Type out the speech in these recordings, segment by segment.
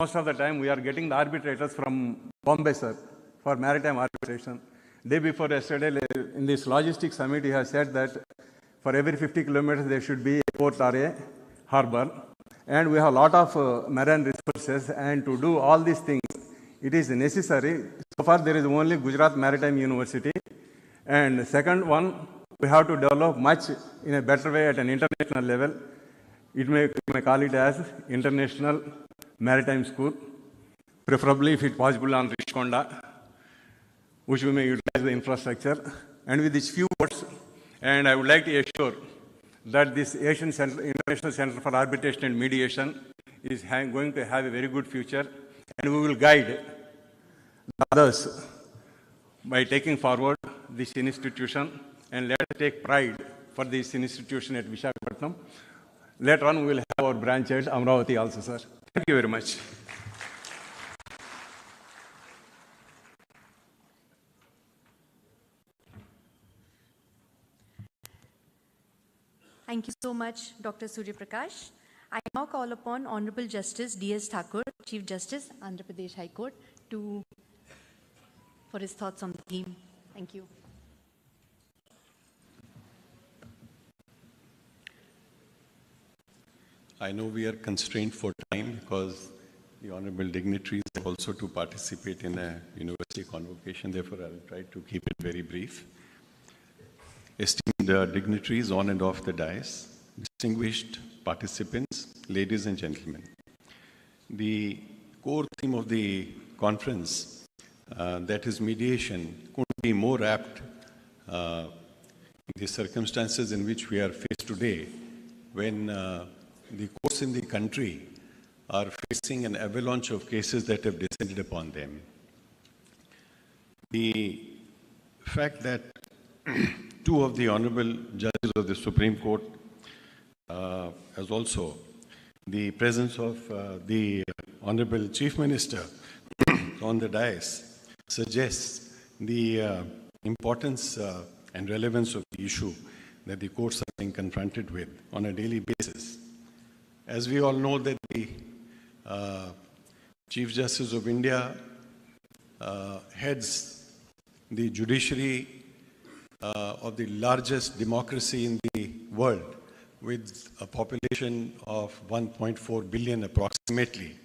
Most of the time, we are getting the arbitrators from Bombay, sir, for maritime arbitration. Day before yesterday, in this logistics summit, he has said that for every 50 kilometers, there should be a port or a harbor. And we have a lot of marine resources, and to do all these things, it is necessary. So far, there is only Gujarat Maritime University. And second one, we have to develop much in a better way at an international level. You may call it as International Maritime School, preferably if it's possible on Rishkonda, which we may utilize the infrastructure. And with these few words, and I would like to assure that this Asian Center, International Center for Arbitration and Mediation is going to have a very good future, and we will guide others by taking forward this institution, and let us take pride for this institution at Visakhapatnam. Later on, we will have our branch at Amravati also, sir. Thank you very much. Thank you so much, Dr. Surya Prakash. I now call upon Honorable Justice D.S. Thakur, Chief Justice, Andhra Pradesh High Court, for his thoughts on the theme. Thank you. I know we are constrained for time because the honorable dignitaries have also to participate in a university convocation. Therefore, I will try to keep it very brief. Esteemed dignitaries on and off the dais, distinguished participants, ladies and gentlemen. The core theme of the conference, that is mediation, couldn't be more apt in the circumstances in which we are faced today, when the courts in the country are facing an avalanche of cases that have descended upon them. The fact that two of the honorable judges of the Supreme Court, as also the presence of the honorable Chief Minister on the dais, suggests the importance and relevance of the issue that the courts are being confronted with on a daily basis. As we all know that the Chief Justice of India heads the judiciary of the largest democracy in the world, with a population of 1.4 billion approximately.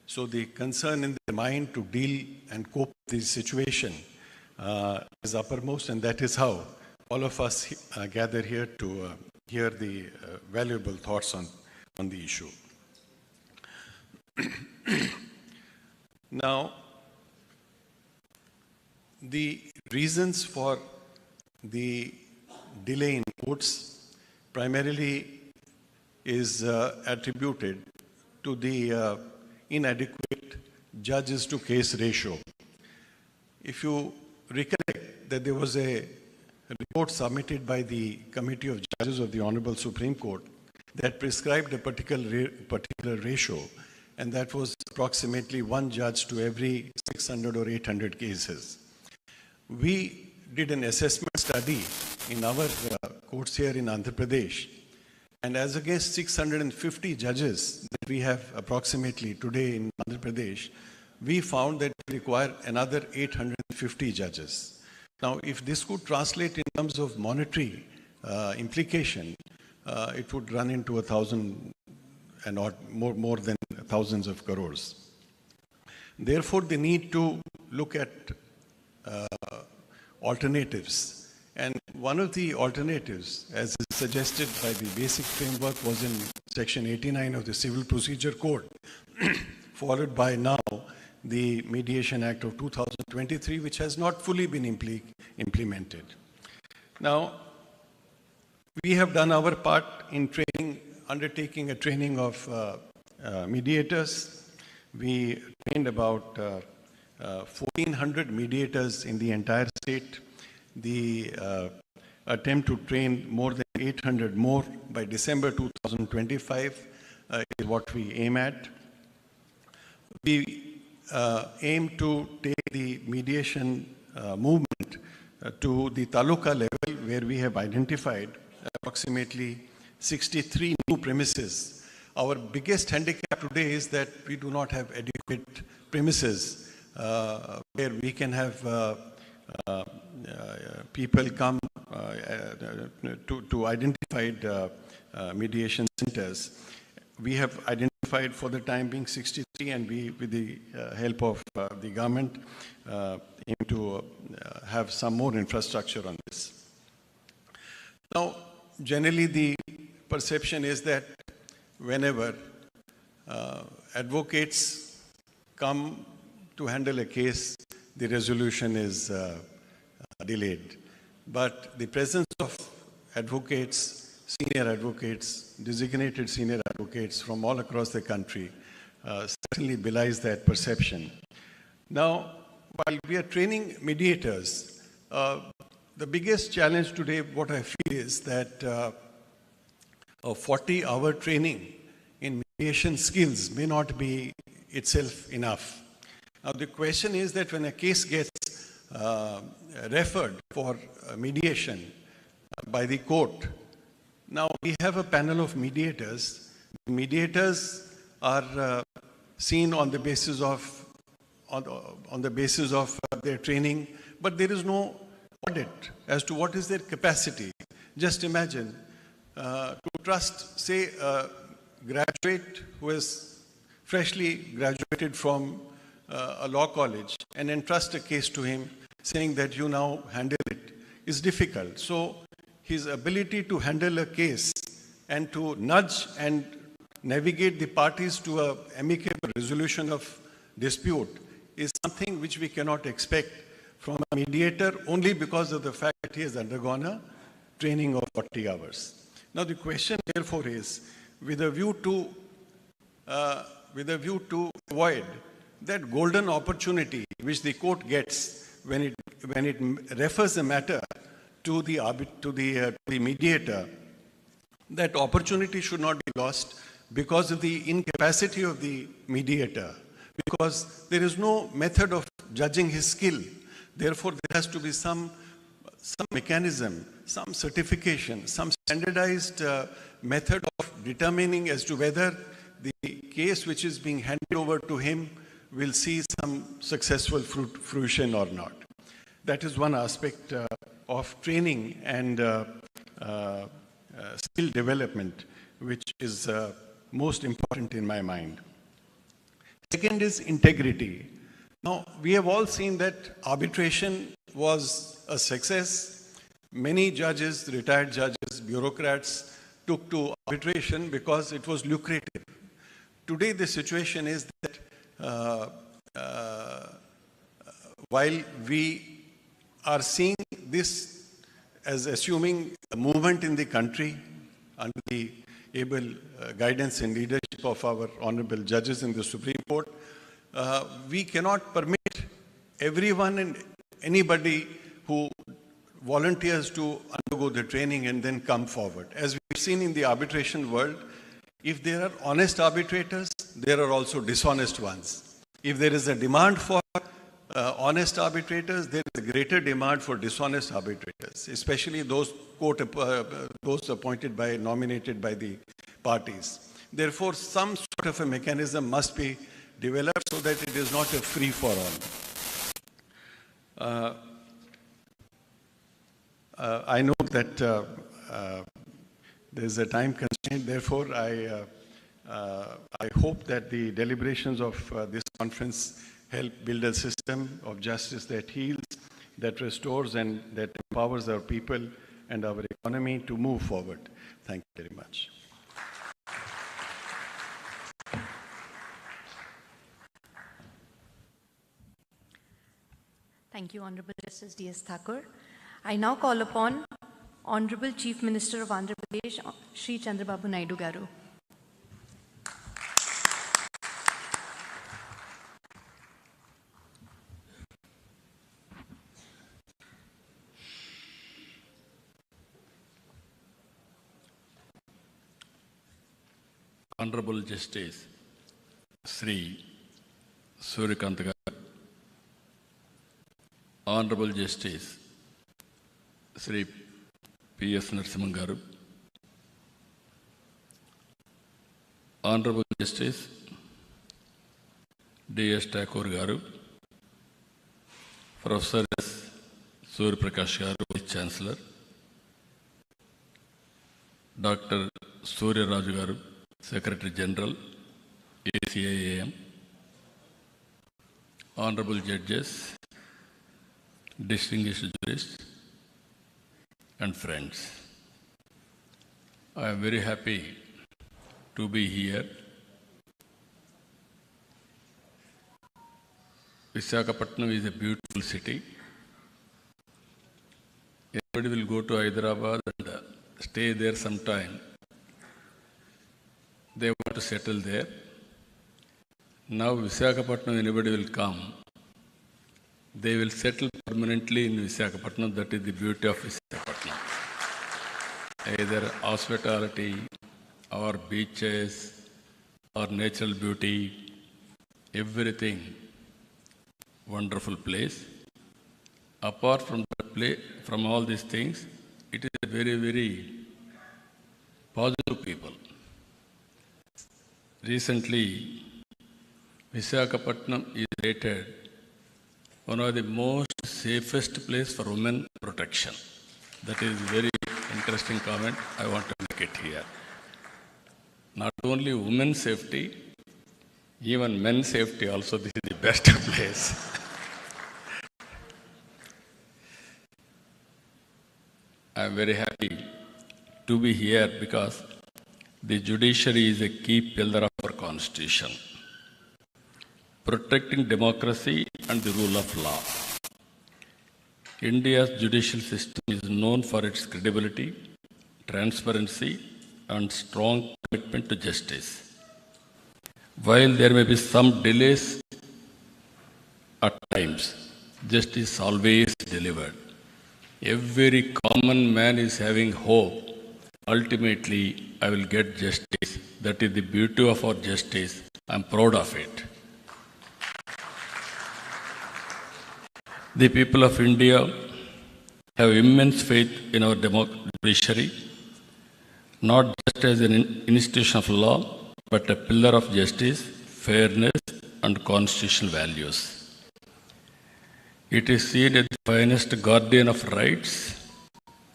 So the concern in their mind to deal and cope with this situation is uppermost, and that is how all of us gather here to hear the valuable thoughts on the issue. Now, the reasons for the delay in courts primarily is attributed to the inadequate judges to case ratio. If you recollect that there was a report submitted by the Committee of Judges of the Honorable Supreme Court that prescribed a particular ratio, and that was approximately one judge to every 600 or 800 cases. We did an assessment study in our courts here in Andhra Pradesh, and as against 650 judges that we have approximately today in Andhra Pradesh, we found that we require another 850 judges. Now, if this could translate in terms of monetary implication, it would run into 1,000 and more than thousands of crores. Therefore, the need to look at alternatives. And one of the alternatives, as is suggested by the basic framework, was in Section 89 of the Civil Procedure Code, followed by now the Mediation Act of 2023, which has not fully been implemented. Now, we have done our part in undertaking a training of mediators. We trained about 1,400 mediators in the entire state. The attempt to train more than 800 more by December 2025 is what we aim at. We aim to take the mediation movement to the taluka level, where we have identified approximately 63 new premises. Our biggest handicap today is that we do not have adequate appropriate premises where we can have people come to identified mediation centers. We have identified for the time being 63, and we, with the help of the government, aim to have some more infrastructure on this. Now, generally the perception is that whenever advocates come to handle a case, the resolution is delayed. But the presence of advocates, senior advocates, designated senior advocates from all across the country certainly belies that perception. Now, while we are training mediators, the biggest challenge today, what I feel, is that a 40-hour training in mediation skills may not be itself enough. Now, the question is that when a case gets referred for mediation by the court, now we have a panel of mediators. Mediators are seen on the basis of their training, but there is no audit as to what is their capacity. Just imagine to trust, say, a graduate who is freshly graduated from a law college and entrust a case to him, saying that you now handle it, is difficult. So his ability to handle a case and to nudge and navigate the parties to an amicable resolution of dispute is something which we cannot expect from a mediator only because of the fact that he has undergone a training of 40 hours. Now the question therefore is, with a view to avoid that golden opportunity which the court gets when it refers a matter to the mediator, that opportunity should not be lost because of the incapacity of the mediator, because there is no method of judging his skill. Therefore, there has to be some mechanism, some certification, some standardized method of determining as to whether the case which is being handed over to him will see some successful fruition or not. That is one aspect of training and skill development, which is most important in my mind. Second is integrity. Now, we have all seen that arbitration was a success. Many judges, retired judges, bureaucrats took to arbitration because it was lucrative. Today, the situation is that while we are seeing this as assuming a movement in the country under the able guidance and leadership of our honorable judges in the Supreme Court, we cannot permit everyone and anybody who volunteers to undergo the training and then come forward. As we've seen in the arbitration world, if there are honest arbitrators, there are also dishonest ones. If there is a demand for honest arbitrators, there is a greater demand for dishonest arbitrators, especially those nominated by the parties. Therefore, some sort of a mechanism must be developed so that it is not a free-for-all. I know that there is a time constraint. Therefore, I hope that the deliberations of this conference help build a system of justice that heals, that restores, and that empowers our people and our economy to move forward. Thank you very much. Thank you, Honorable Justice D.S. Thakur. I now call upon Honorable Chief Minister of Andhra Pradesh, Shri Chandrababu Naidu Garu. Honorable Justice Sri Suryakant Garu, Honorable Justice Sri P.S. Narasimhan Garu, Honorable Justice D.S. Thakur Garu, Professor S. Surya Prakash Garu, Vice Chancellor, Dr. Surya Raju Garu, Secretary General, ACIAM, Honorable Judges, distinguished jurists, and friends. I am very happy to be here. Visakhapatnam is a beautiful city. Everybody will go to Hyderabad and stay there some time. They want to settle there. Now Visakhapatnam, anybody will come. They will settle permanently in Visakhapatnam. That is the beauty of Visakhapatnam. Either hospitality or beaches or natural beauty, everything wonderful place. Apart from that place, from all these things, it is a very, very positive people. Recently, Visakhapatnam is rated one of the most safest place for women protection. That is very interesting comment. I want to make it here. Not only women's safety, even men's safety also, this is the best place. I am very happy to be here because the judiciary is a key pillar of our constitution, protecting democracy and the rule of law. India's judicial system is known for its credibility, transparency, and strong commitment to justice. While there may be some delays at times, justice is always delivered. Every common man is having hope. Ultimately, I will get justice. That is the beauty of our justice. I am proud of it. The people of India have immense faith in our judiciary, not just as an institution of law, but a pillar of justice, fairness, and constitutional values. It is seen as the finest guardian of rights,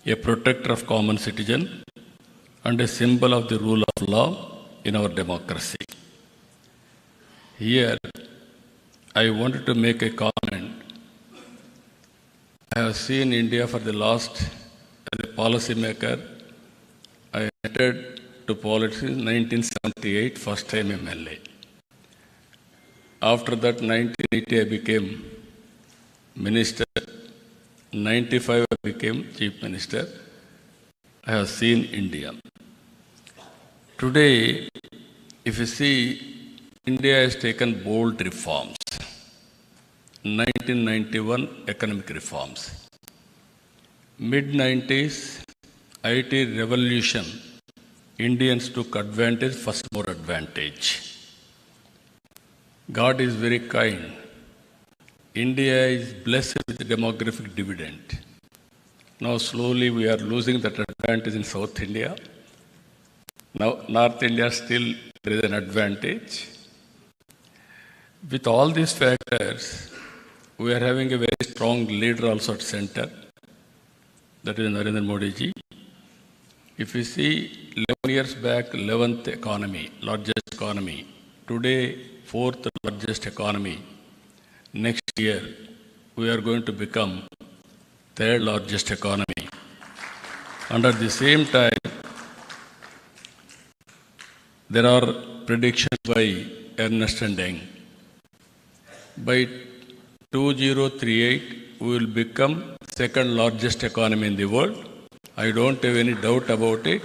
a protector of common citizen, and a symbol of the rule of law in our democracy. Here, I wanted to make a comment. I have seen India for the last, as a policymaker, I entered to politics in 1978, first time MLA. After that, 1980, I became Minister. 95, I became Chief Minister. I have seen India. Today, if you see, India has taken bold reforms. 1991, economic reforms. Mid-90s, IT revolution. Indians took advantage, first more advantage. God is very kind. India is blessed with demographic dividend. Now slowly we are losing that advantage in South India. Now North India still there is an advantage. With all these factors, we are having a very strong leader also at center. That is Narendra Modi ji. If you see 11 years back, 11th economy, largest economy. Today, 4th largest economy. Next year, we are going to become 3rd largest economy. And at the same time, there are predictions by Ernst & Young. By 2038, we will become 2nd largest economy in the world. I don't have any doubt about it.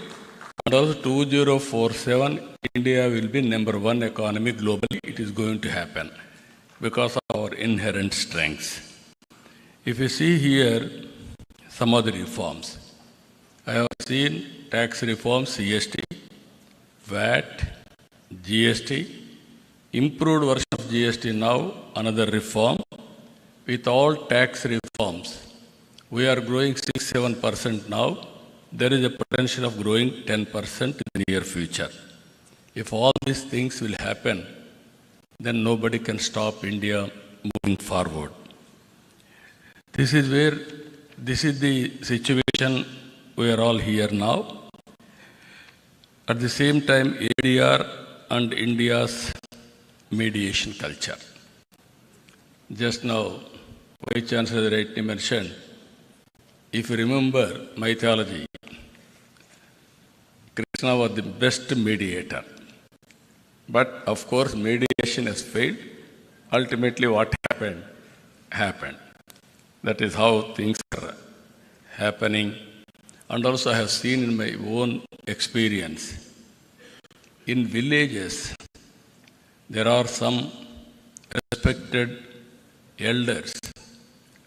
And also 2047, India will be number 1 economy globally. It is going to happen because of our inherent strengths. If you see here some of the reforms, I have seen tax reforms, CST, VAT, GST, improved version of GST now, another reform. With all tax reforms, we are growing 6-7% now. There is a potential of growing 10% in the near future. If all these things will happen, then nobody can stop India moving forward. This is the situation we are all here now. At the same time, ADR and India's mediation culture. Just now, Vice Chancellor rightly mentioned, if you remember mythology, Krishna was the best mediator. But of course, mediation has failed. Ultimately, what happened. That is how things are happening. And also, I have seen in my own experience, in villages, there are some respected elders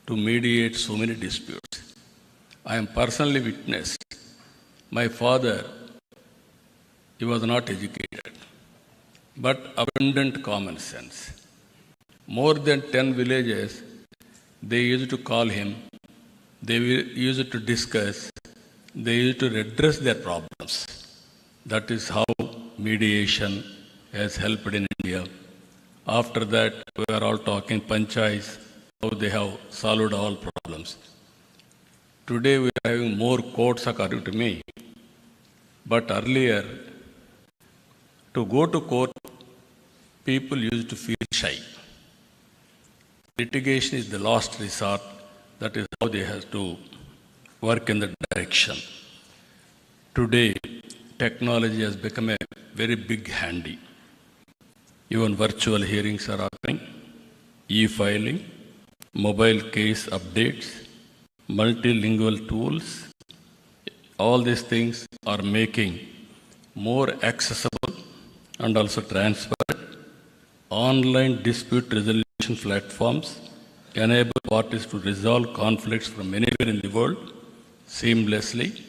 to mediate so many disputes. I am personally witnessed. My father, he was not educated, but abundant common sense. More than 10 villages, they used to call him, they used to discuss, they used to redress their problems. That is how mediation has helped in India. After that, we are all talking panchayats, how they have solved all problems. Today, we are having more courts according to me. But earlier, to go to court, people used to feel shy. Litigation is the last resort. That is how they have to work in that direction. Today, technology has become a very big handy. Even virtual hearings are happening, e-filing, mobile case updates, multilingual tools. All these things are making more accessible and also transparent. Online dispute resolution platforms enable parties to resolve conflicts from anywhere in the world seamlessly.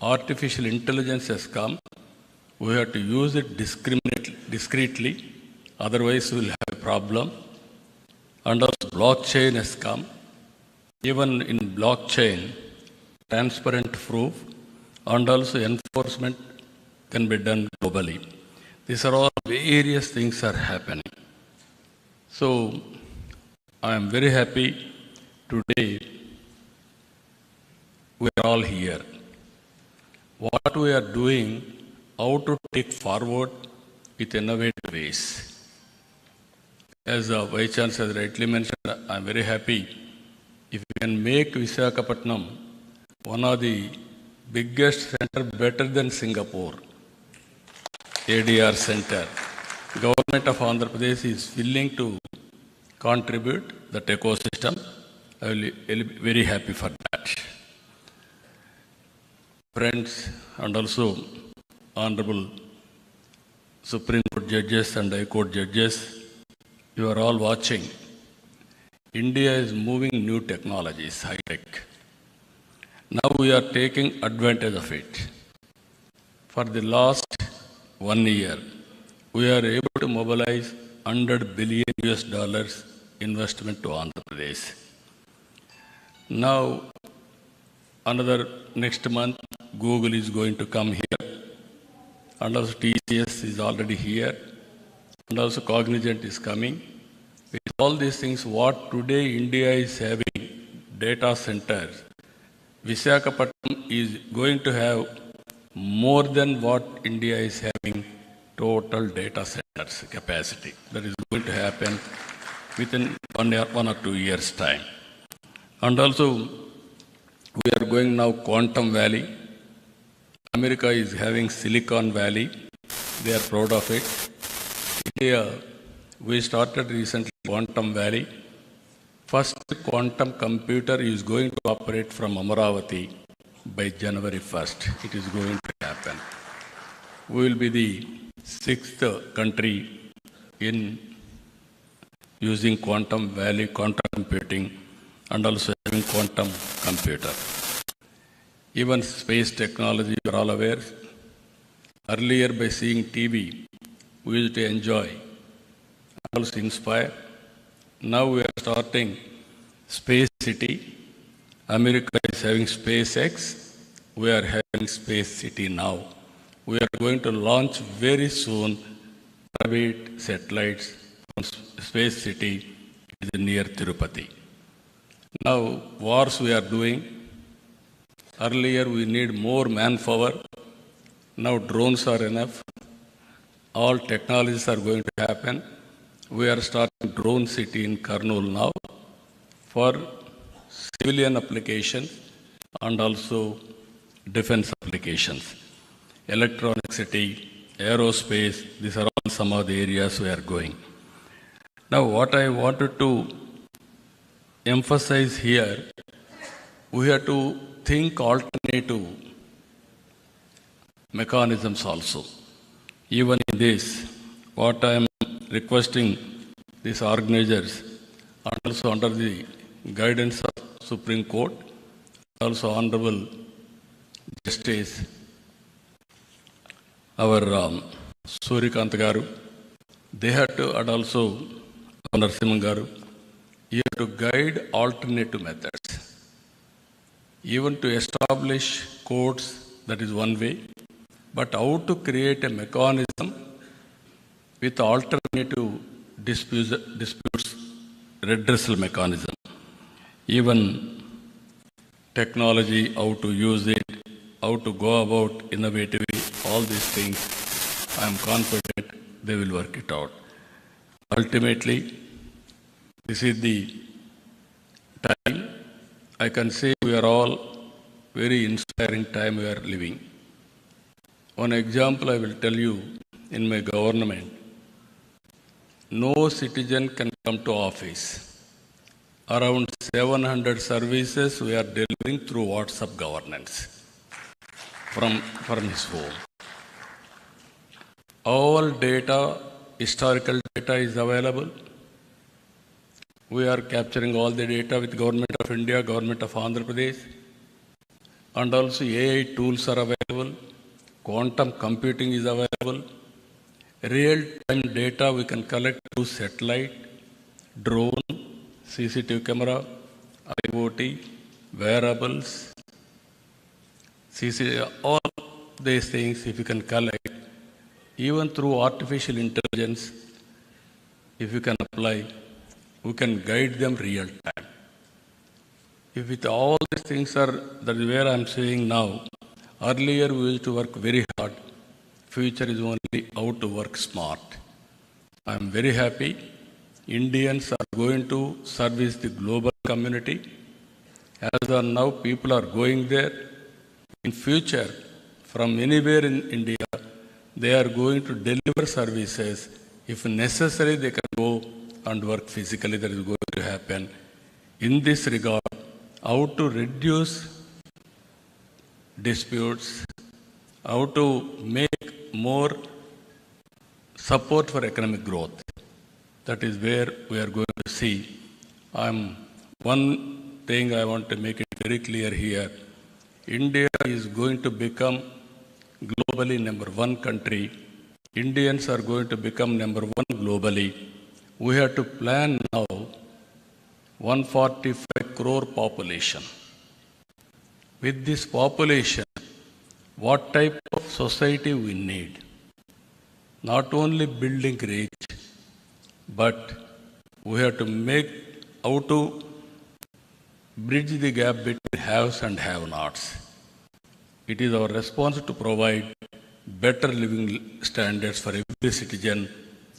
Artificial intelligence has come. We have to use it discreetly, otherwise we will have a problem. And also blockchain has come. Even in blockchain, transparent proof and also enforcement can be done globally. These are all various things are happening. So I am very happy today we are all here. What we are doing, how to take forward with innovative ways. As the Vice Chancellor rightly mentioned, I am very happy if we can make Visakhapatnam one of the biggest center better than Singapore. ADR center. Government of Andhra Pradesh is willing to contribute that ecosystem. I will be very happy for that. Friends, and also Honorable Supreme Court judges and High Court judges, you are all watching. India is moving new technologies, high-tech. Now we are taking advantage of it. For the last 1 year, we are able to mobilize $100 billion investment to Andhra Pradesh. Now, next month, Google is going to come here, and also TCS is already here, and also Cognizant is coming. With all these things, what today India is having, data centers, Visakhapatnam is going to have more than what India is having total data centers capacity. That is going to happen within 1 or 2 years' time. And also, we are going now Quantum Valley. America is having Silicon Valley. They are proud of it. India, we started recently Quantum Valley. First quantum computer is going to operate from Amaravati by January 1st. It is going to happen. We will be the 6th country in using Quantum Valley, quantum computing, and also having quantum computer. Even space technology, you are all aware. Earlier, by seeing TV, we used to enjoy, also inspire. Now we are starting Space City. America is having SpaceX. We are having Space City now. We are going to launch very soon private satellites space city is near Tirupati. Now, wars we are doing. Earlier, we need more manpower. Now, drones are enough. All technologies are going to happen. We are starting drone city in Kurnool now for civilian applications and also defense applications. Electronic city, aerospace, these are all some of the areas we are going. Now, what I wanted to emphasize here, we have to think alternative mechanisms also. Even in this, what I am requesting these organizers, and also under the guidance of Supreme Court, also Honorable Justice, our Surikant Garu, they had to, and also Narasimhan Garu, you have to guide alternative methods. Even to establish courts, that is one way, but how to create a mechanism with alternative disputes redressal mechanism. Even technology, how to use it, how to go about innovatively, all these things, I am confident they will work it out. Ultimately, this is the time. I can say we are all very inspiring time we are living. One example I will tell you, in my government, no citizen can come to office. Around 700 services we are delivering through WhatsApp governance from his home. All data, historical data is available. We are capturing all the data with Government of India, Government of Andhra Pradesh, and also AI tools are available. Quantum computing is available. Real-time data we can collect through satellite, drone, CCTV camera, IoT, wearables, all these things if you can collect, even through artificial intelligence, if you can apply, we can guide them real time. If with all these things are, that is where I am saying now, earlier we used to work very hard. Future is only how to work smart. I am very happy. Indians are going to service the global community. As of now, people are going there. In future, from anywhere in India, they are going to deliver services. If necessary, they can go and work physically. That is going to happen. In this regard, how to reduce disputes, how to make more support for economic growth. That is where we are going to see. One thing I want to make it very clear here. India is going to become globally number one country. Indians are going to become number one globally. We have to plan now 145 crore population. With this population, what type of society we need? Not only building rich, but we have to make how to bridge the gap between haves and have-nots. It is our responsibility to provide better living standards for every citizen.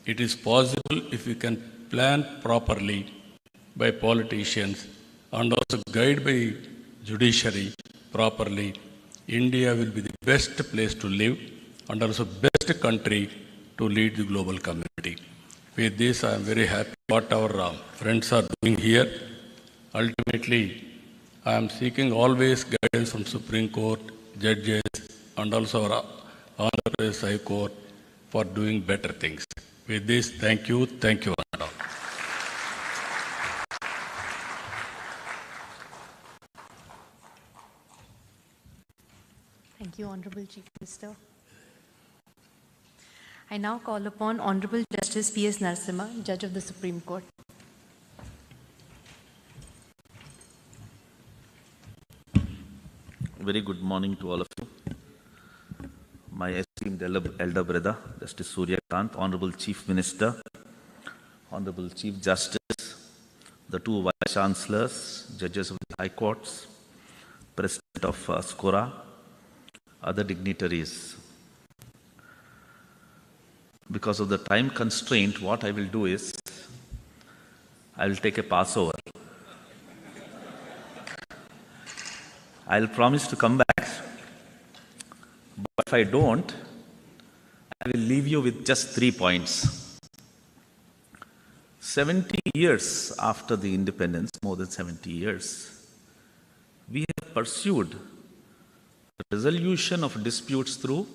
It is possible if we can plan properly by politicians and also guide by judiciary properly. India will be the best place to live and also best country to lead the global community. With this, I am very happy what our friends are doing here. Ultimately, I am seeking always guidance from Supreme Court, judges, and also our Andhra Pradesh High Court for doing better things. With this, thank you, one and all. Thank you, Honorable Chief Minister. I now call upon Honorable Justice P.S. Narasimha, Judge of the Supreme Court. Very good morning to all of you. My esteemed elder brother, Justice Surya Kant, Honorable Chief Minister, Honorable Chief Justice, the two Vice Chancellors, Judges of the High Courts, President of SCORA, other dignitaries. Because of the time constraint, what I will do is, I will take a passover. I'll promise to come back, but if I don't, I will leave you with just 3 points. 70 years after the independence, more than 70 years, we have pursued the resolution of disputes through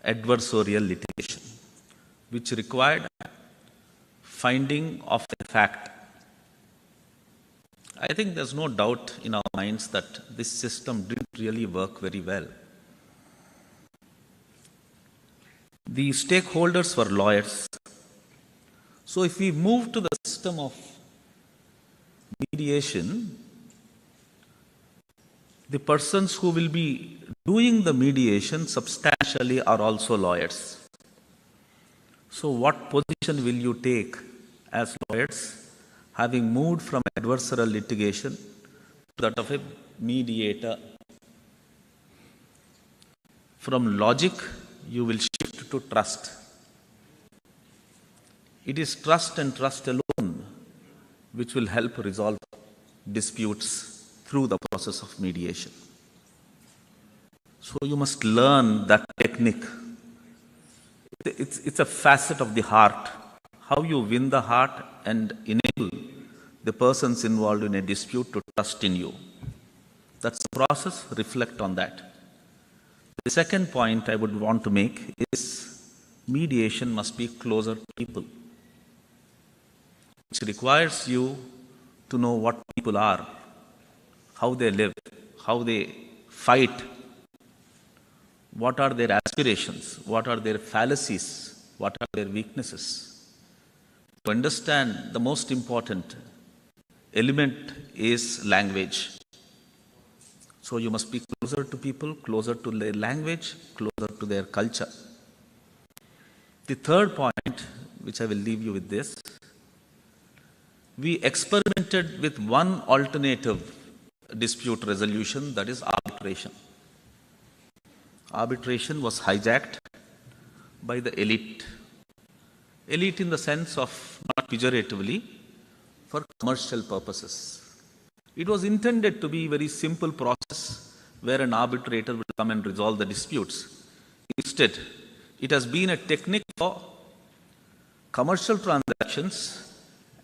adversarial litigation, which required finding of a fact. I think there's no doubt in our minds that this system didn't really work very well. The stakeholders were lawyers. So if we move to the system of mediation, the persons who will be doing the mediation substantially are also lawyers. So what position will you take as lawyers, having moved from adversarial litigation to that of a mediator? From logic, you will shift to trust. It is trust and trust alone which will help resolve disputes through the process of mediation. So you must learn that technique. It's a facet of the heart. How you win the heart and enable the persons involved in a dispute to trust in you. That's the process. Reflect on that. The second point I would want to make is mediation must be closer to people. It requires you to know what people are, how they live, how they fight, what are their aspirations, what are their fallacies, what are their weaknesses. To understand, the most important element is language. So you must be closer to people, closer to their language, closer to their culture. The third point, which I will leave you with this, we experimented with one alternative dispute resolution, that is arbitration. Arbitration was hijacked by the elite. Elite in the sense of, not pejoratively, for commercial purposes. It was intended to be a very simple process where an arbitrator will come and resolve the disputes. Instead, it has been a technique for commercial transactions,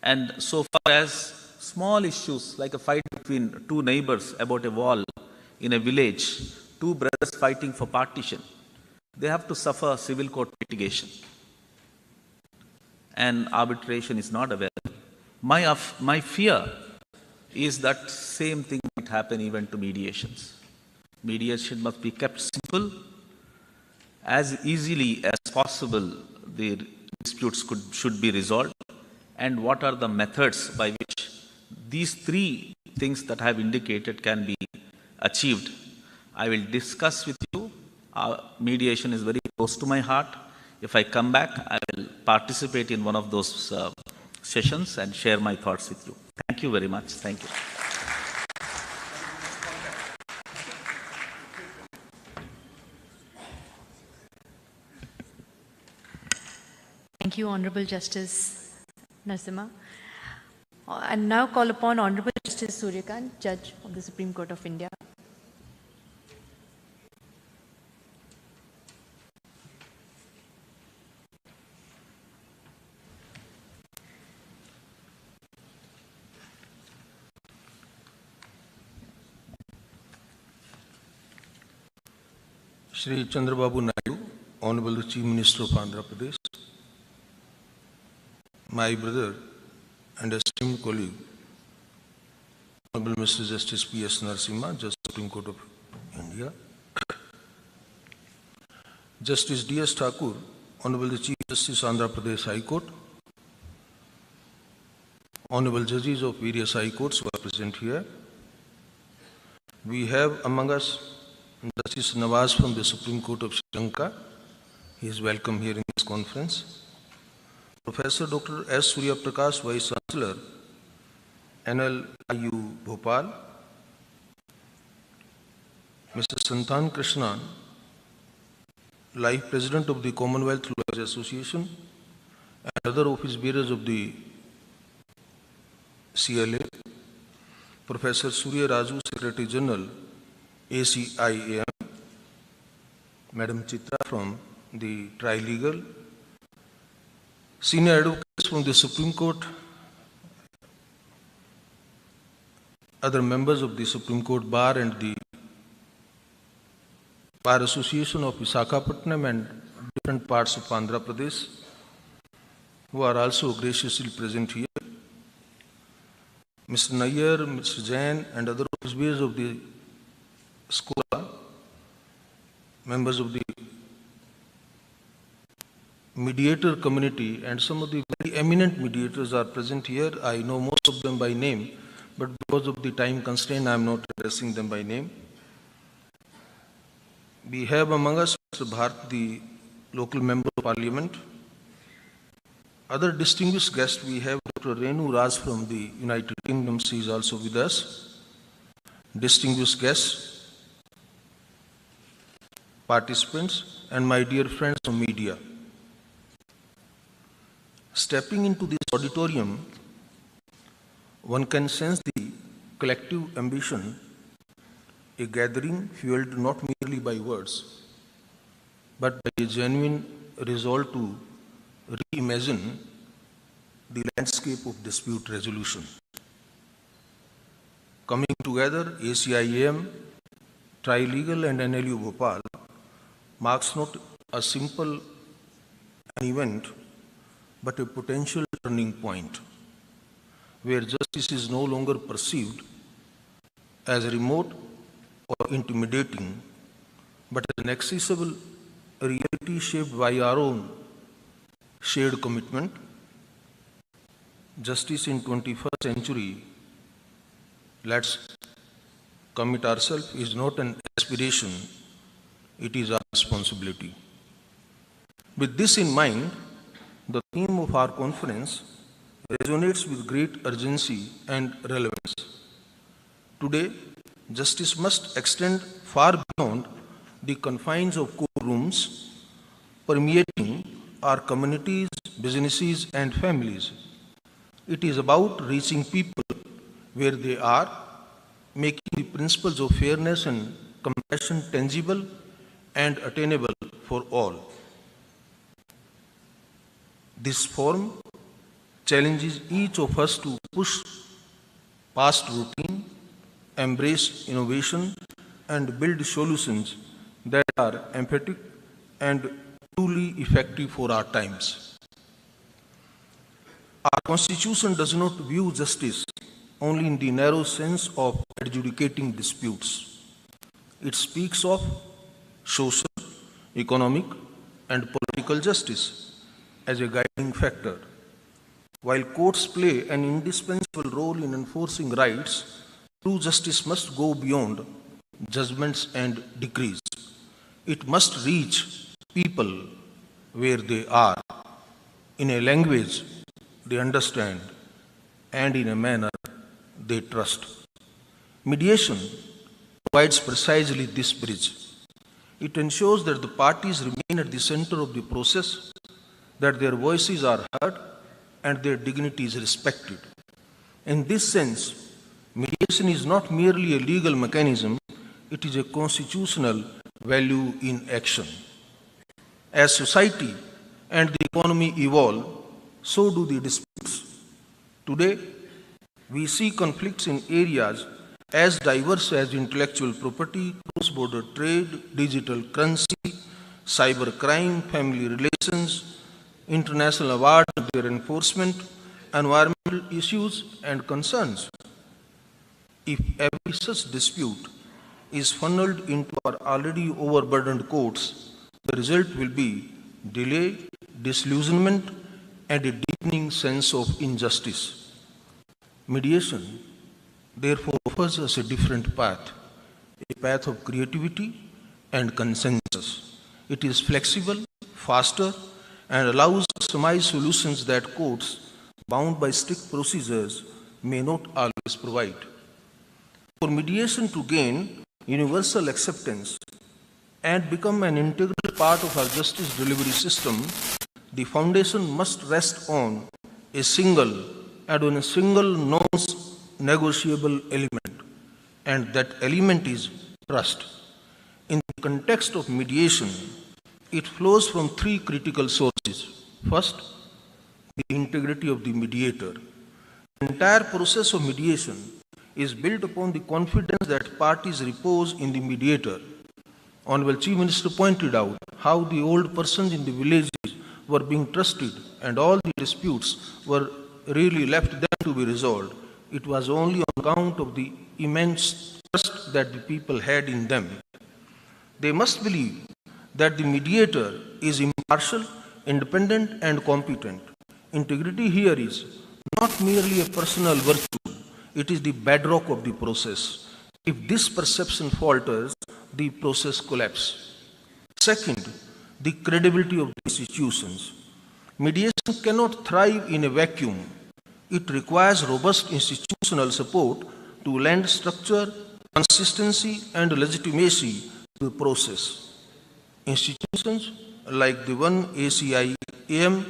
and so far as small issues like a fight between two neighbors about a wall in a village, two brothers fighting for partition, they have to suffer civil court litigation. And arbitration is not available. My fear is that same thing might happen even to mediations. Mediation must be kept simple. As easily as possible, the disputes should be resolved. And what are the methods by which these three things that I have indicated can be achieved? I will discuss with you. Mediation is very close to my heart. If I come back, I will participate in one of those sessions and share my thoughts with you. Thank you very much. Thank you. Thank you, Honorable Justice Narasimha. I now call upon Honorable Justice Suryakant, Judge of the Supreme Court of India. Shri Chandrababu Naidu, Honorable Chief Minister of Andhra Pradesh, my brother and esteemed colleague, Honorable Mr. Justice P.S. Narasimha, Justice Supreme Court of India, Justice D.S. Thakur, Honorable the Chief Justice Andhra Pradesh High Court, Honorable Judges of various High Courts who are present here. We have among us Justice Nawaz from the Supreme Court of Sri Lanka. He is welcome here in this conference. Professor Dr. S. Surya Prakash, Vice Chancellor, NLIU Bhopal, Mr. Santan Krishnan, Life President of the Commonwealth Lawyers Association, and other office bearers of the CLA, Professor Surya Raju, Secretary General, ACIAM, Madam Chitra from the Trilegal, senior advocates from the Supreme Court, other members of the Supreme Court Bar and the Bar Association of Visakhapatnam and different parts of Andhra Pradesh, who are also graciously present here. Mr. Nayyar, Mr. Jain, and other officers of the SCOA, members of the mediator community, and some of the very eminent mediators are present here. I know most of them by name, but because of the time constraint, I am not addressing them by name. We have among us Mr. Bharat, the local member of parliament. Other distinguished guests, we have Dr. Renu Raj from the United Kingdom. She is also with us. Distinguished guests, participants, and my dear friends from media. Stepping into this auditorium, one can sense the collective ambition, a gathering fueled not merely by words, but by a genuine resolve to reimagine the landscape of dispute resolution. Coming together, ACIAM, Trilegal and NLU Bhopal marks not a simple event, but a potential turning point, where justice is no longer perceived as remote or intimidating, but as an accessible reality shaped by our own shared commitment. Justice in 21st century, let's commit ourselves, is not an aspiration, it is our responsibility. With this in mind, the theme of our conference resonates with great urgency and relevance. Today, justice must extend far beyond the confines of courtrooms, permeating our communities, businesses, and families. It is about reaching people where they are, making the principles of fairness and compassion tangible and attainable for all. This forum challenges each of us to push past routine, embrace innovation, and build solutions that are emphatic and truly effective for our times. Our Constitution does not view justice only in the narrow sense of adjudicating disputes. It speaks of social, economic, and political justice as a guiding factor. While courts play an indispensable role in enforcing rights, true justice must go beyond judgments and decrees. It must reach people where they are, in a language they understand, and in a manner they trust. Mediation provides precisely this bridge. It ensures that the parties remain at the center of the process, that their voices are heard, and their dignity is respected. In this sense, mediation is not merely a legal mechanism, it is a constitutional value in action. As society and the economy evolve, so do the disputes. Today, we see conflicts in areas as diverse as intellectual property, cross-border trade, digital currency, cybercrime, family relations, international awards and their enforcement, environmental issues and concerns. If every such dispute is funneled into our already overburdened courts, the result will be delay, disillusionment, and a deepening sense of injustice. Mediation, therefore, offers us a different path, a path of creativity and consensus. It is flexible, faster, and allows customized solutions that courts, bound by strict procedures, may not always provide. For mediation to gain universal acceptance and become an integral part of our justice delivery system, the foundation must rest on a single non-negotiable element, and that element is trust. In the context of mediation, it flows from three critical sources. First, the integrity of the mediator. The entire process of mediation is built upon the confidence that parties repose in the mediator. Honorable Chief Minister pointed out how the old persons in the villages were being trusted and all the disputes were really left them to be resolved. It was only on account of the immense trust that the people had in them. They must believe that the mediator is impartial, independent, and competent. Integrity here is not merely a personal virtue, it is the bedrock of the process. If this perception falters, the process collapses. Second, the credibility of the institutions. Mediation cannot thrive in a vacuum. It requires robust institutional support to lend structure, consistency, and legitimacy to the process. Institutions like the one ACIAM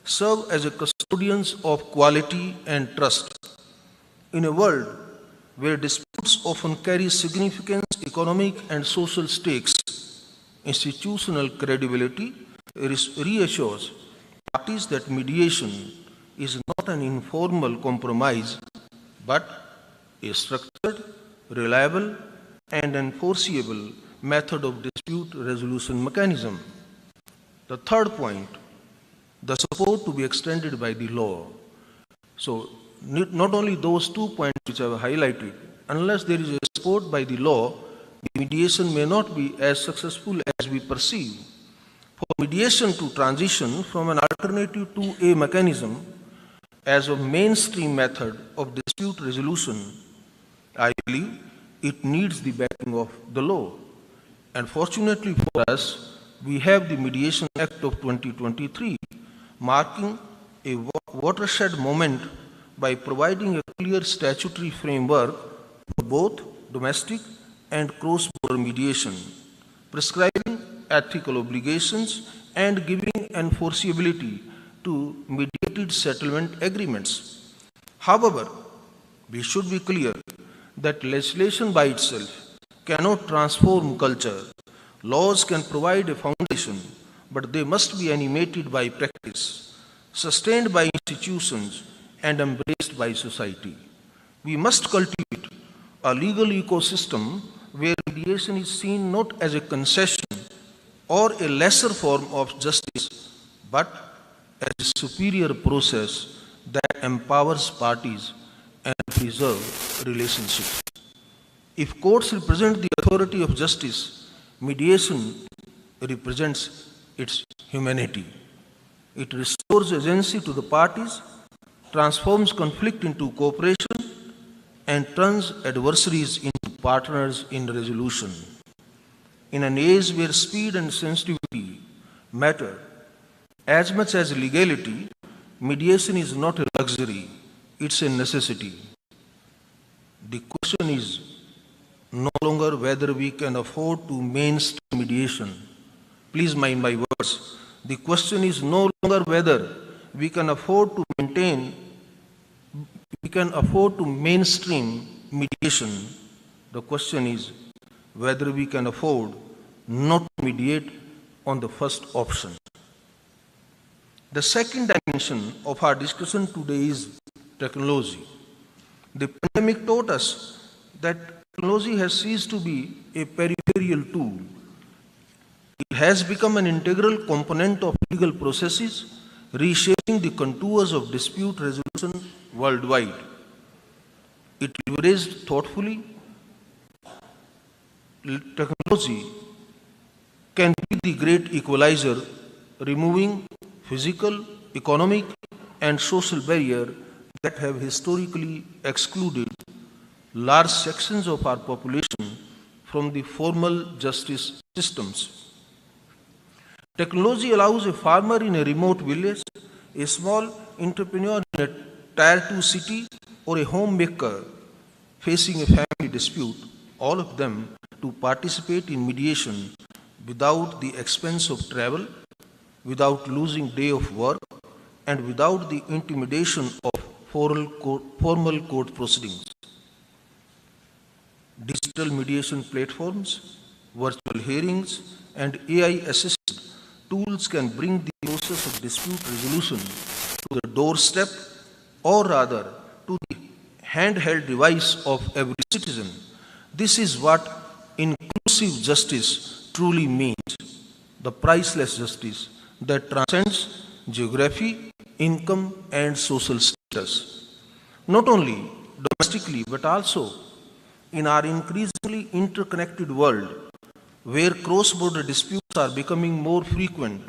serve as a custodians of quality and trust. In a world where disputes often carry significant economic and social stakes, institutional credibility reassures parties that mediation is not an informal compromise, but a structured, reliable, and enforceable method of dispute resolution mechanism. The third point, the support to be extended by the law. So, not only those 2 points which I have highlighted, unless there is a support by the law, the mediation may not be as successful as we perceive. For mediation to transition from an alternative to a mechanism as a mainstream method of dispute resolution, I believe it needs the backing of the law. And fortunately for us, we have the Mediation Act of 2023, marking a watershed moment by providing a clear statutory framework for both domestic and cross-border mediation, prescribing ethical obligations and giving enforceability to mediated settlement agreements. However, we should be clear that legislation by itself cannot transform culture. Laws can provide a foundation, but they must be animated by practice, sustained by institutions, and embraced by society. We must cultivate a legal ecosystem where mediation is seen not as a concession or a lesser form of justice, but as a superior process that empowers parties and preserves relationships. If courts represent the authority of justice, mediation represents its humanity. It restores agency to the parties, transforms conflict into cooperation, and turns adversaries into partners in resolution. In an age where speed and sensitivity matter as much as legality, mediation is not a luxury, it's a necessity. The question is no longer whether we can afford to mainstream mediation. Please mind my words. The question is no longer whether we can afford to mainstream mediation. The question is whether we can afford not to mediate on the first option. The second dimension of our discussion today is technology. The pandemic taught us that technology has ceased to be a peripheral tool. It has become an integral component of legal processes, reshaping the contours of dispute resolution worldwide. It leveraged thoughtfully. Technology can be the great equalizer, removing physical, economic, and social barriers that have historically excluded large sections of our population from the formal justice systems. Technology allows a farmer in a remote village, a small entrepreneur in a tier 2 city, or a homemaker facing a family dispute, all of them to participate in mediation without the expense of travel, without losing day of work, and without the intimidation of formal court proceedings. Digital mediation platforms, virtual hearings, and AI-assisted tools can bring the process of dispute resolution to the doorstep, or rather to the handheld device of every citizen. This is what inclusive justice truly means, the priceless justice that transcends geography, income, and social status. Not only domestically, but also in our increasingly interconnected world, where cross-border disputes are becoming more frequent,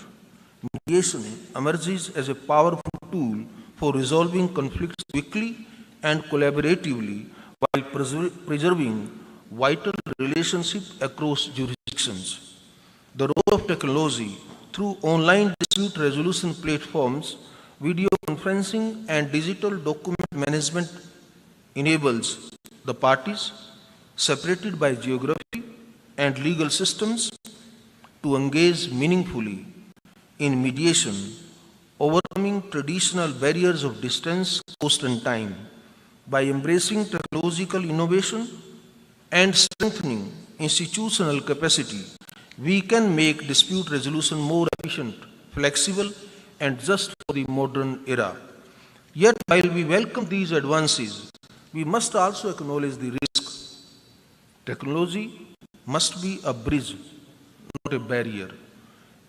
mediation emerges as a powerful tool for resolving conflicts quickly and collaboratively while preserving vital relationships across jurisdictions. The role of technology through online dispute resolution platforms, video conferencing, and digital document management enables the parties, separated by geography and legal systems, to engage meaningfully in mediation, overcoming traditional barriers of distance, cost, and time. By embracing technological innovation and strengthening institutional capacity, we can make dispute resolution more efficient, flexible, and just for the modern era. Yet, while we welcome these advances, we must also acknowledge the risk. Technology must be a bridge, not a barrier.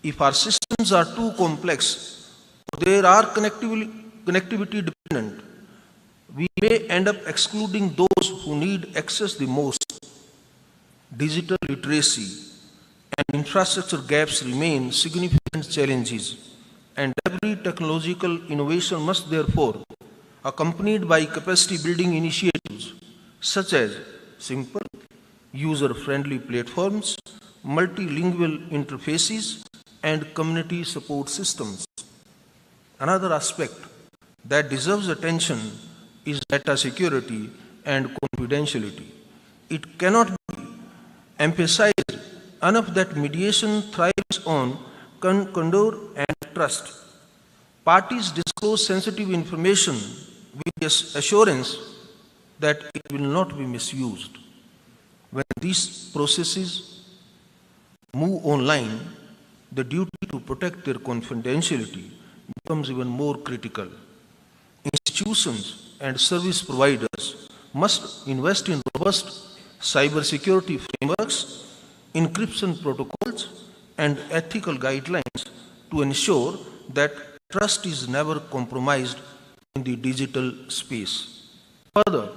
If our systems are too complex, or they are connectivity dependent, we may end up excluding those who need access the most. Digital literacy and infrastructure gaps remain significant challenges, and every technological innovation must therefore accompanied by capacity building initiatives such as simple, user-friendly platforms, multilingual interfaces, and community support systems. Another aspect that deserves attention is data security and confidentiality. It cannot be emphasized enough that mediation thrives on candor and trust. Parties disclose sensitive information with the assurance that it will not be misused. When these processes move online, the duty to protect their confidentiality becomes even more critical. Institutions and service providers must invest in robust cybersecurity frameworks, encryption protocols, and ethical guidelines to ensure that trust is never compromised in the digital space. Further,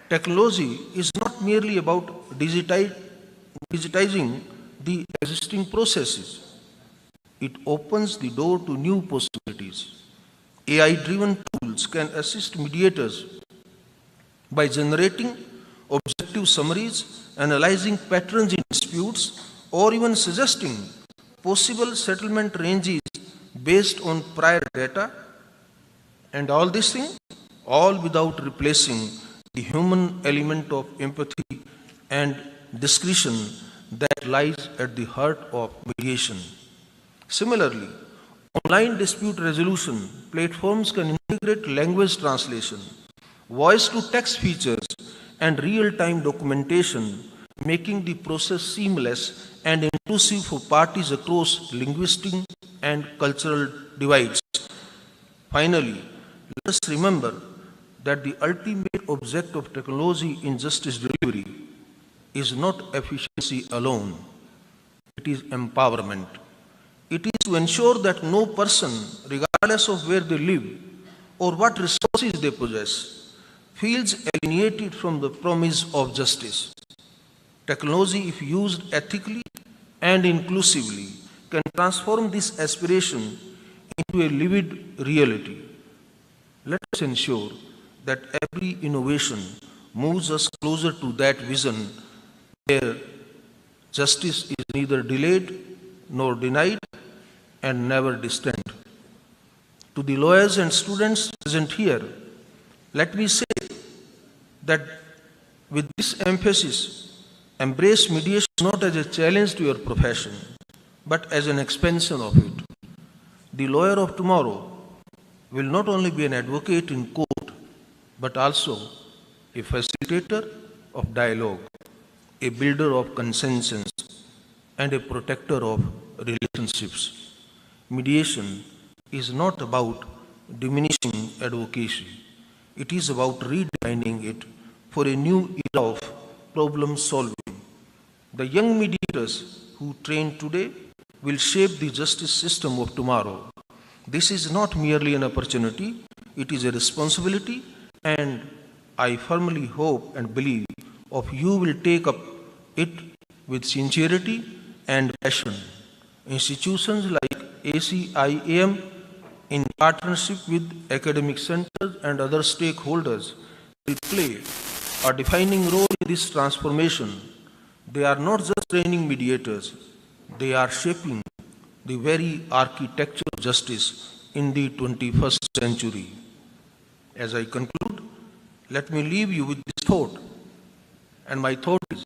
technology is not merely about digitizing the existing processes. It opens the door to new possibilities. AI-driven tools can assist mediators by generating objective summaries, analyzing patterns in disputes, or even suggesting possible settlement ranges based on prior data. And all these things, all without replacing the human element of empathy and discretion that lies at the heart of mediation. Similarly, online dispute resolution platforms can integrate language translation, voice-to-text features, and real-time documentation, making the process seamless and inclusive for parties across linguistic and cultural divides. Finally, let us remember that the ultimate object of technology in justice delivery is not efficiency alone, it is empowerment. It is to ensure that no person, regardless of where they live or what resources they possess, feels alienated from the promise of justice. Technology, if used ethically and inclusively, can transform this aspiration into a lived reality. Let us ensure that every innovation moves us closer to that vision where justice is neither delayed nor denied, and never distant. To the lawyers and students present here, let me say that with this emphasis, embrace mediation not as a challenge to your profession, but as an expansion of it. The lawyer of tomorrow will not only be an advocate in court, but also a facilitator of dialogue, a builder of consensus, and a protector of relationships. Mediation is not about diminishing advocacy. It is about redefining it for a new era of problem solving. The young mediators who train today will shape the justice system of tomorrow. This is not merely an opportunity, it is a responsibility, and I firmly hope and believe of you will take up it with sincerity and passion. Institutions like ACIAM, in partnership with academic centers and other stakeholders, will play a defining role in this transformation. They are not just training mediators, they are shaping the very architecture of justice in the 21st century. As I conclude, let me leave you with this thought. And my thought is,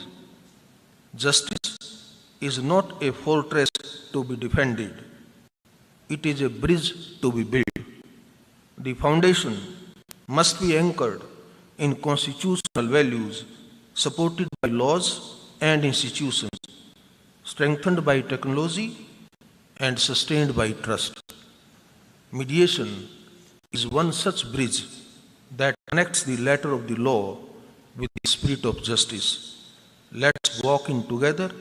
justice is not a fortress to be defended. It is a bridge to be built. The foundation must be anchored in constitutional values, supported by laws and institutions, strengthened by technology, and sustained by trust. Mediation is one such bridge that connects the letter of the law with the spirit of justice. Let's walk in together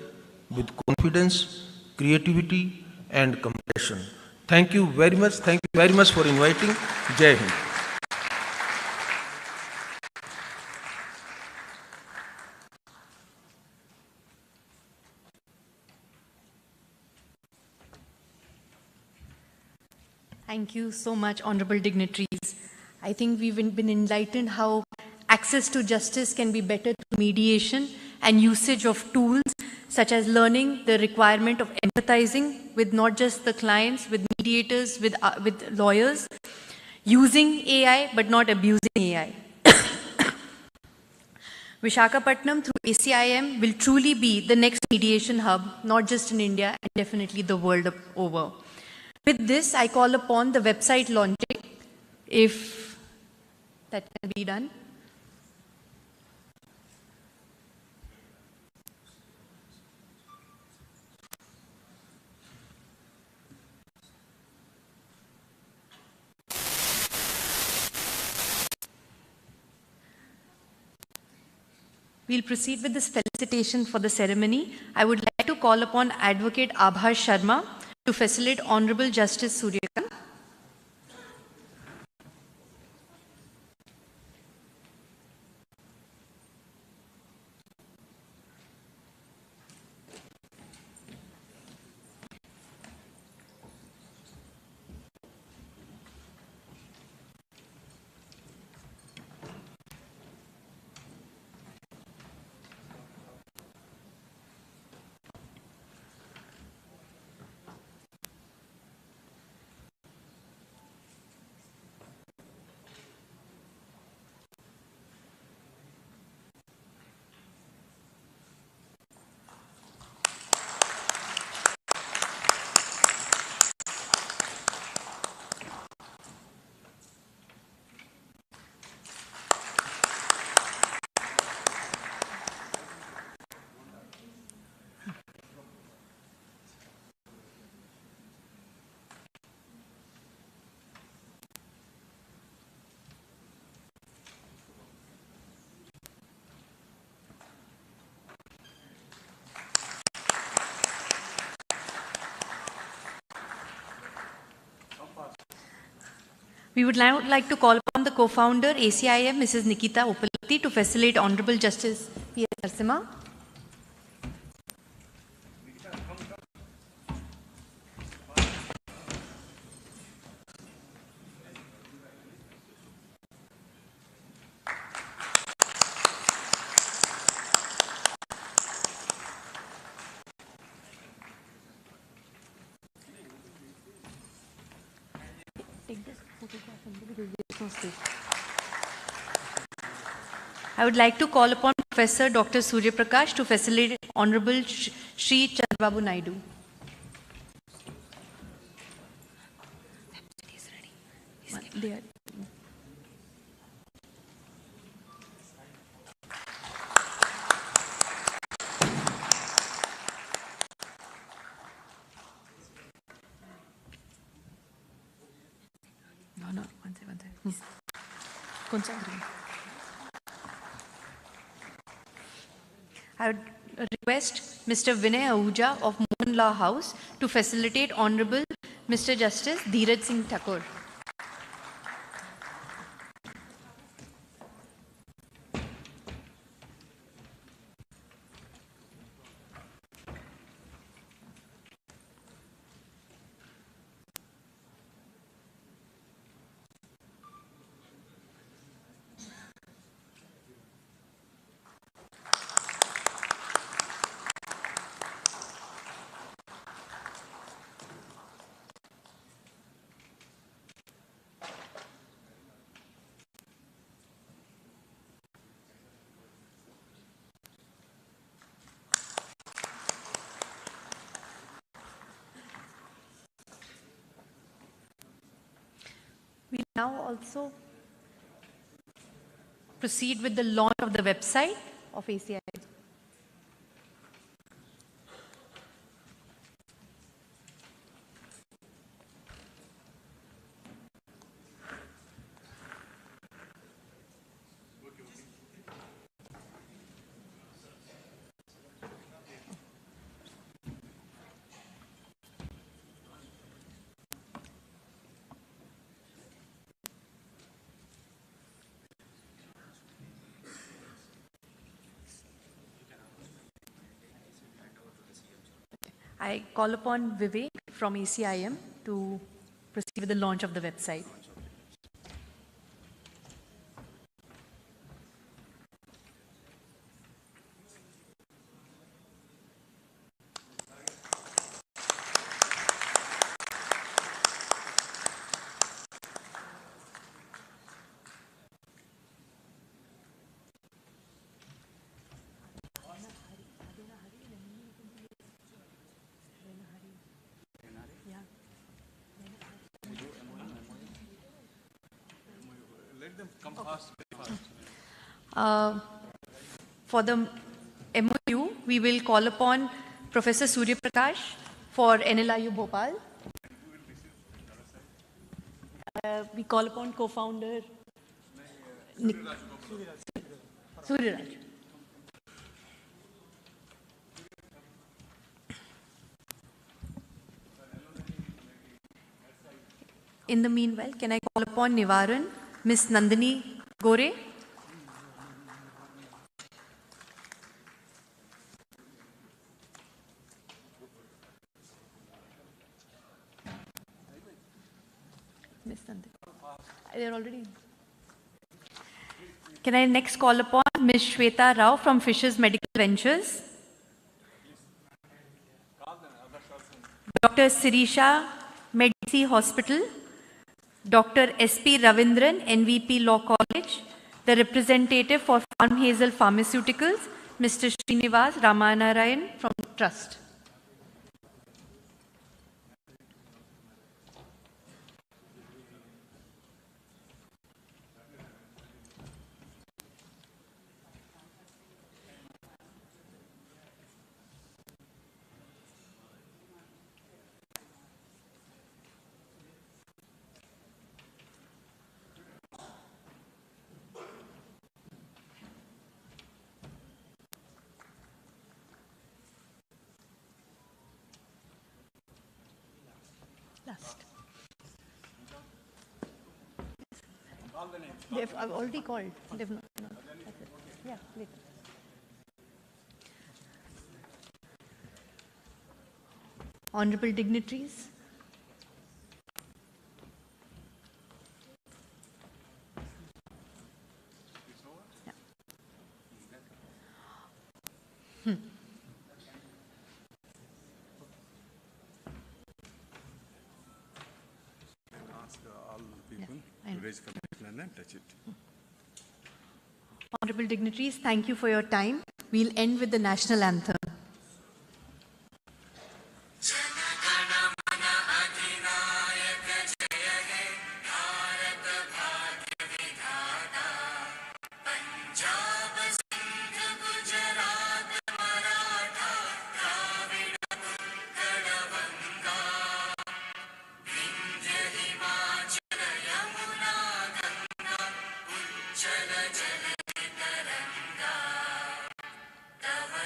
with confidence, creativity, and compassion. Thank you very much. Thank you very much for inviting. Jai Hind. Thank you so much, honorable dignitaries. I think we've been enlightened how access to justice can be better through mediation and usage of tools such as learning the requirement of empathizing with not just the clients, with mediators, with lawyers, using AI but not abusing AI. Vishakhapatnam through ACIM will truly be the next mediation hub, not just in India and definitely the world over. With this, I call upon the website launching, if that can be done. We'll proceed with this felicitation for the ceremony. I would like to call upon Advocate Abhas Sharma to facilitate Honorable Justice Suryakant. We would now like to call upon the co-founder, ACIM, Mrs. Nikita Upalati, to facilitate Honorable Justice P.S. Narasimha. Namaste. I would like to call upon Professor Dr. Surya Prakash to facilitate Honorable Shri Chandrababu Naidu. They are No, one second. Concentrate. I would request Mr. Vinay Ahuja of Mohan Law House to facilitate Honorable Mr. Justice Dheeraj Singh Thakur. We now also proceed with the launch of the website of ACIAM. I call upon Vivek from ACIM to proceed with the launch of the website. Let them come fast, very fast. For the MOU, we will call upon Professor Surya Prakash for NLIU Bhopal. We call upon co-founder Surya Raj. In the meanwhile, can I call upon Nivaran, Ms. Nandini Gore? Ms. Nandini. They're already. Can I next call upon Ms. Shweta Rao from Fisher's Medical Ventures? Dr. Sirisha Medici Hospital, Dr. S.P. Ravindran, NVP Law College, the representative for Farm Hazel Pharmaceuticals, Mr. Srinivas Ramanarayan from Trust. Last. I've already called. They've not. No, that's it. Yeah, later. Honorable dignitaries. Yeah. Ask all people I to know. raise commitment. hand and touch it. Honorable dignitaries, thank you for your time. We'll end with the national anthem.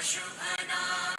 Shubhana